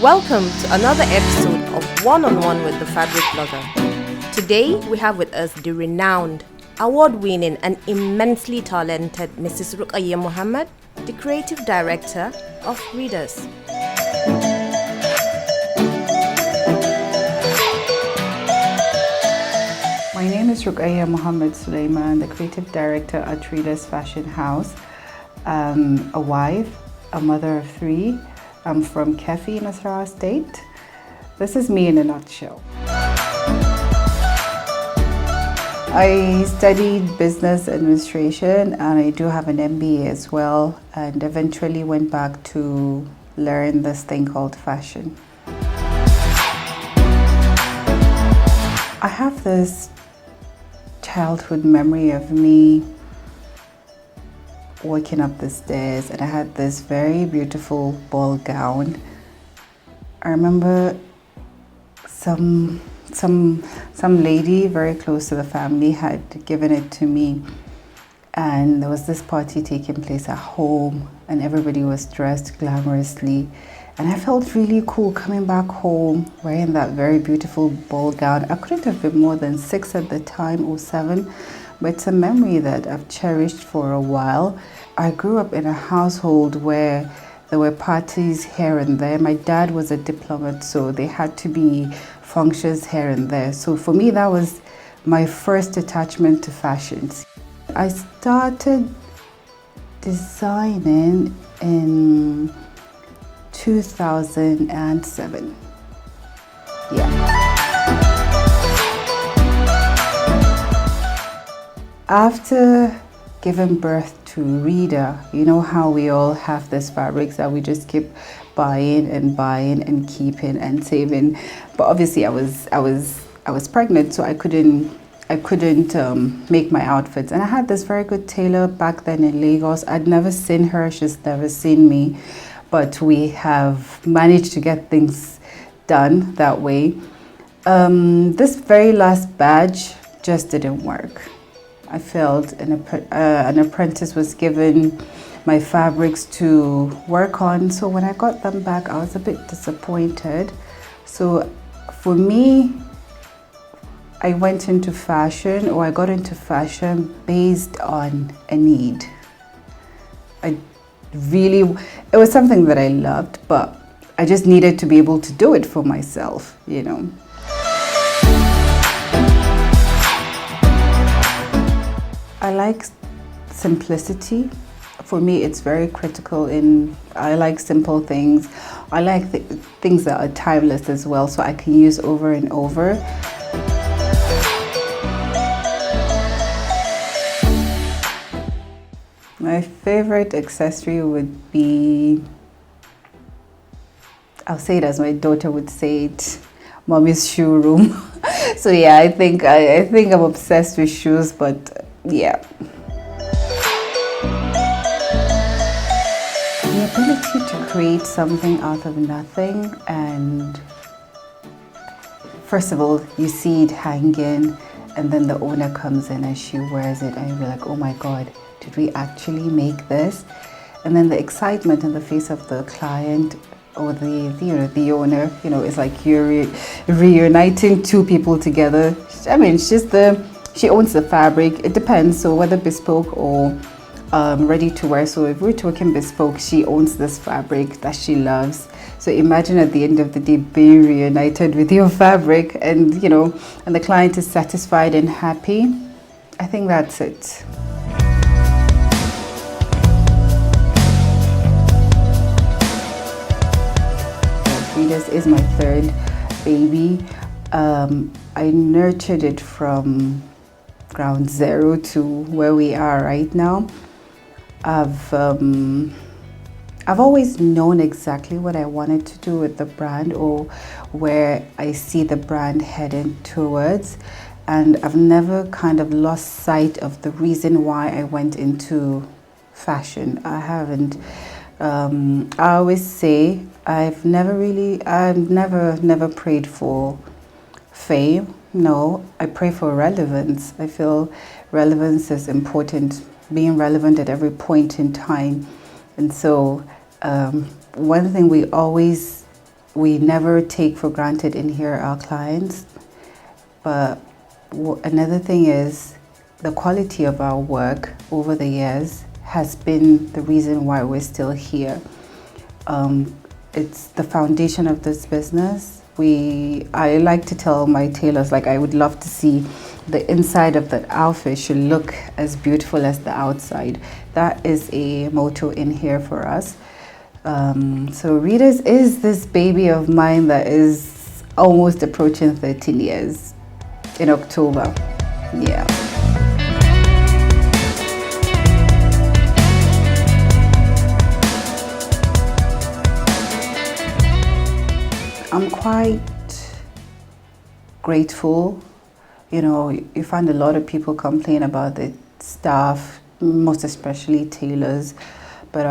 Welcome to another episode of One-on-One with the Fabric Blogger. Today we have with us the renowned, award-winning and immensely talented Mrs Rukkaya Muhammad, the creative director of Reedas. My name is Rukkaya Muhammad Suleiman, the creative director at Reedas Fashion House. I'm a wife, a mother of three. I'm from Kefi, Nasarawa State. This is me in a nutshell. I studied business administration and I do have an MBA as well, and eventually went back to learn this thing called fashion. I have this childhood memory of me walking up the stairs, and I had this very beautiful ball gown. I remember some lady very close to the family had given it to me, and there was this party taking place at home and everybody was dressed glamorously, and I felt really cool coming back home wearing that very beautiful ball gown. I couldn't have been more than 6 at the time or 7, but it's a memory that I've cherished for a while. I grew up in a household where there were parties here and there. My dad was a diplomat, so there had to be functions here and there. So for me, that was my first attachment to fashions. I started designing in 2007. Yeah. After giving birth to Reedas, you know how we all have these fabrics that we just keep buying and keeping and saving. But obviously I was pregnant, so I couldn't make my outfits. And I had this very good tailor back then in Lagos. I'd never seen her, she's never seen me, but we have managed to get things done that way. This very last batch just didn't work. I felt an apprentice was given my fabrics to work on, so when I got them back, I was a bit disappointed. So for me, I got into fashion based on a need. It was something that I loved, but I just needed to be able to do it for myself, you know. I like simplicity. For me, it's very critical I like simple things. I like things that are timeless as well, so I can use over and over. My favorite accessory would be, I'll say it as my daughter would say it, mommy's shoe room. So yeah, I think I'm obsessed with shoes, but yeah. The ability to create something out of nothing, and first of all, you see it hanging, and then the owner comes in and she wears it, and you're like, oh my God, did we actually make this? And then the excitement in the face of the client or the owner, it's like you're reuniting two people together. I mean, it's just she owns the fabric. It depends, so whether bespoke or ready to wear. So if we're talking bespoke, she owns this fabric that she loves. So imagine at the end of the day being reunited with your fabric, and and the client is satisfied and happy. I think that's it. Reedas is my third baby. I nurtured it from ground zero to where we are right now. I've always known exactly what I wanted to do with the brand, or where I see the brand heading towards, and I've never kind of lost sight of the reason why I went into fashion. I haven't. I always say I've never prayed for fame. No, I pray for relevance. I feel relevance is important, being relevant at every point in time. And so one thing we always we never take for granted in here our clients. But another thing is the quality of our work over the years has been the reason why we're still here. It's the foundation of this business. I like to tell my tailors, like, I would love to see the inside of that outfit should look as beautiful as the outside. That is a motto in here for us. So Reedas is this baby of mine that is almost approaching 13 years in October. Yeah. I'm quite grateful. You know, you find a lot of people complain about the staff, most especially tailors. But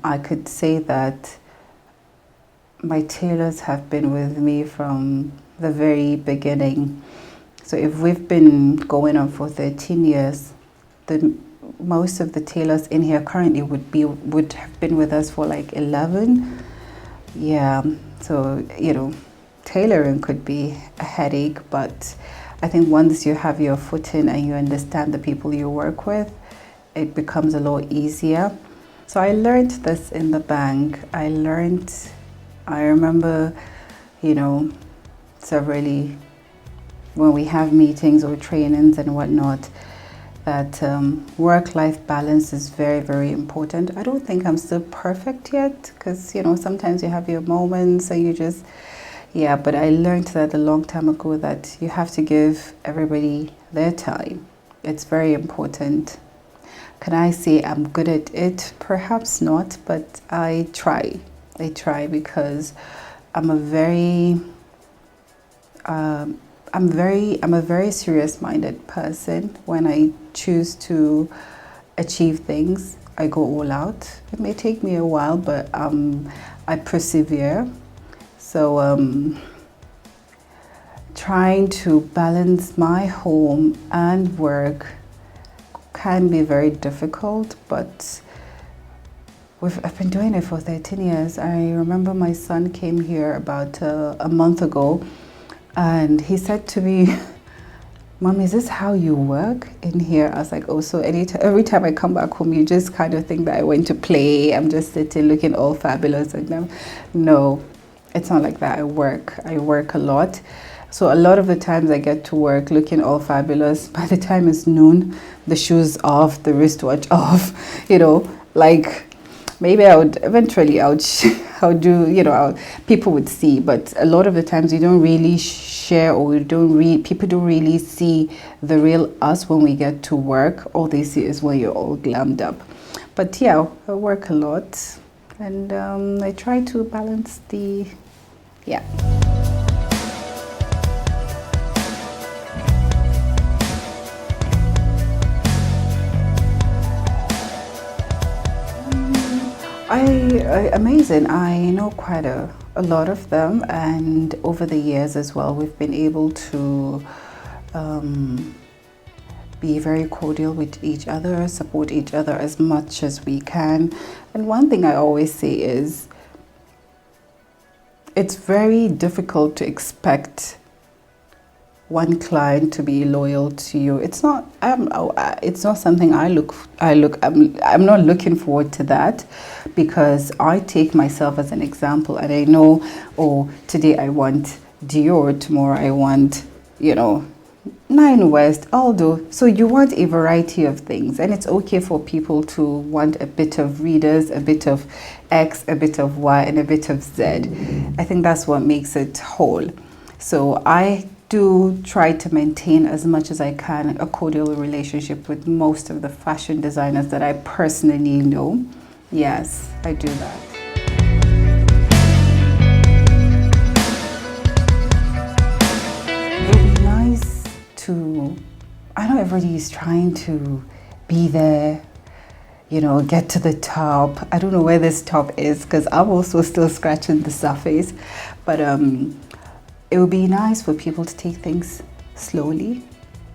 I could say that my tailors have been with me from the very beginning. So if we've been going on for 13 years, most of the tailors in here currently would have been with us for like 11. Yeah. So, you know, tailoring could be a headache, but I think once you have your footing and you understand the people you work with, it becomes a lot easier. So I learned this in the bank. I remember, you know, severally when we have meetings or trainings and whatnot, that work-life balance is very, very important. I don't think I'm still perfect yet because, you know, sometimes you have your moments and you just, yeah, but I learned that a long time ago that you have to give everybody their time. It's very important. Can I say I'm good at it? Perhaps not, but I try. I try because I'm a very serious-minded person. When I choose to achieve things, I go all out. It may take me a while, but I persevere. So trying to balance my home and work can be very difficult, but I've been doing it for 13 years. I remember my son came here about a month ago, and he said to me, "Mom, is this how you work in here?" I was like, "Oh, so every time I come back home, you just kind of think that I went to play. I'm just sitting looking all fabulous." And no, it's not like that. I work a lot. So a lot of the times I get to work looking all fabulous. By the time it's noon, the shoes off, the wristwatch off, you know, like maybe I would eventually, I would do, you know, people would see, but a lot of the times you don't really share, or people don't really see the real us when we get to work. All they see is when you're all glammed up. But yeah, I work a lot, and I try to balance yeah. Amazing. I know quite a lot of them, and over the years as well, we've been able to be very cordial with each other, support each other as much as we can. And one thing I always say is, it's very difficult to expect one client to be loyal to you. It's not something I'm not looking forward to that, because I take myself as an example, and I know, oh, today I want Dior, tomorrow I want, you know, Nine West, although, so you want a variety of things, and it's okay for people to want a bit of Reedas, a bit of X, a bit of Y, and a bit of Z. I think that's what makes it whole. So I do try to maintain as much as I can a cordial relationship with most of the fashion designers that I personally know. Yes, I do that. It would be nice to, I know everybody is trying to be there, you know, get to the top. I don't know where this top is, because I'm also still scratching the surface, but it would be nice for people to take things slowly,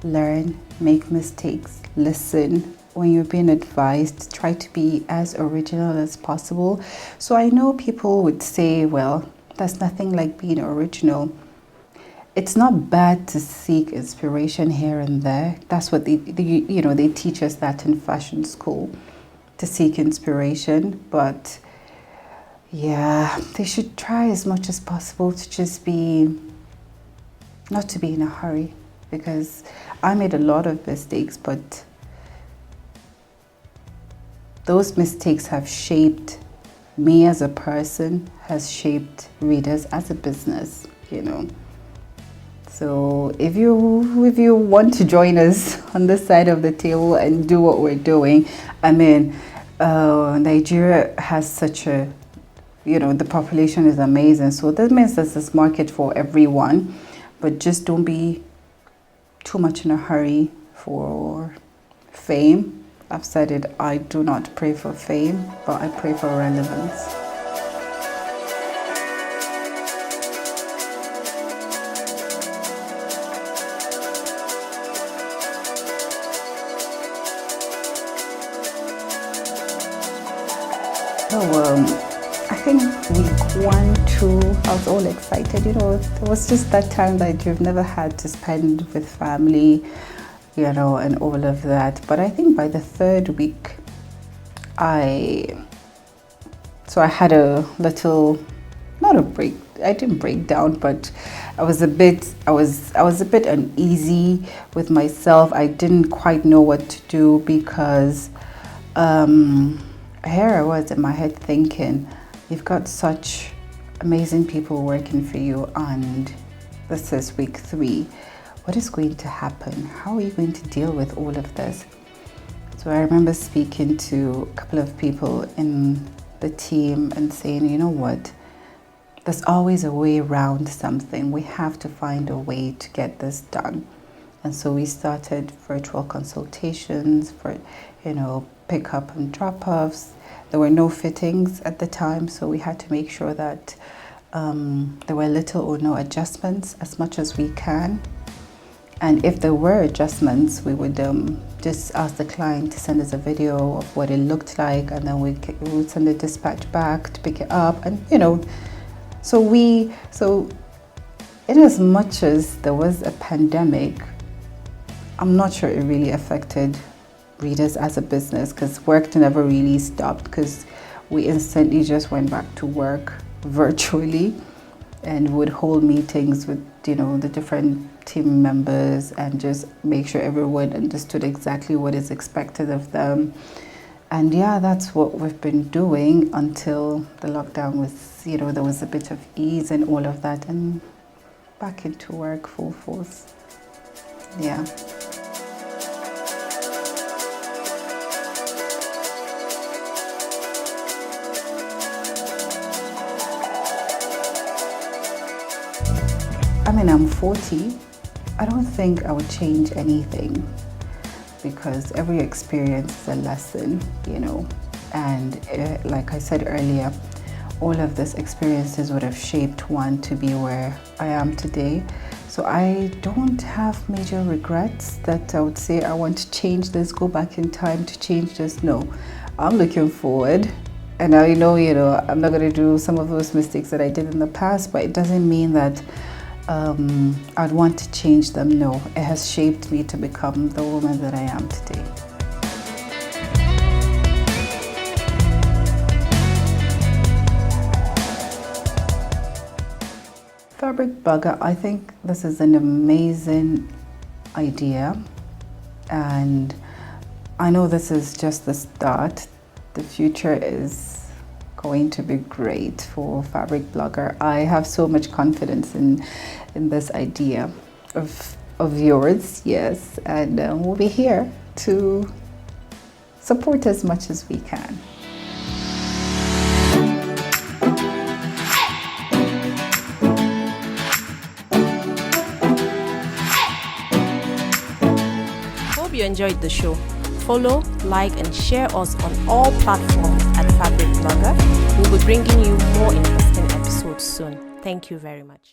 learn, make mistakes, listen. When you're being advised, try to be as original as possible. So I know people would say, well, there's nothing like being original. It's not bad to seek inspiration here and there. That's what they teach us that in fashion school, to seek inspiration. But yeah, they should try as much as possible to just not to be in a hurry, because I made a lot of mistakes, but those mistakes have shaped me as a person, has shaped Reedas as a business, So if you want to join us on this side of the table and do what we're doing, I mean, Nigeria has such a, the population is amazing. So that means there's this market for everyone, but just don't be too much in a hurry for fame. I've said it, I do not pray for fame, but I pray for relevance. I think week 1, 2, I was all excited. It was just that time that you've never had to spend with family, and all of that. But I think by the 3rd week, I had a little, not a break. I didn't break down, but I was a bit uneasy with myself. I didn't quite know what to do, because here I was in my head thinking, you've got such amazing people working for you, and this is week 3. What is going to happen? How are you going to deal with all of this? So I remember speaking to a couple of people in the team and saying, you know what? There's always a way around something. We have to find a way to get this done. And so we started virtual consultations for, pick-up and drop-offs. There were no fittings at the time, so we had to make sure that there were little or no adjustments as much as we can. And if there were adjustments, we would just ask the client to send us a video of what it looked like, and then we would send the dispatch back to pick it up. And so in as much as there was a pandemic, I'm not sure it really affected Reedas as a business, because work never really stopped, because we instantly just went back to work virtually and would hold meetings with the different team members and just make sure everyone understood exactly what is expected of them. And yeah, that's what we've been doing until the lockdown was, there was a bit of ease and all of that, and back into work full force. Yeah. I mean, I'm 40. I don't think I would change anything, because every experience is a lesson, and like I said earlier, all of these experiences would have shaped one to be where I am today. So I don't have major regrets that I would say I want to change this, go back in time to change this. No, I'm looking forward. And I know, I'm not going to do some of those mistakes that I did in the past, but it doesn't mean that I'd want to change them. No, it has shaped me to become the woman that I am today. Fabric blogger, I think this is an amazing idea, and I know this is just the start. The future is going to be great for Fabric Blogger. I have so much confidence in this idea of yours, yes, and we'll be here to support as much as we can. Hope you enjoyed the show. Follow, like, and share us on all platforms at Fabric Blogger. We'll be bringing you more interesting episodes soon. Thank you very much.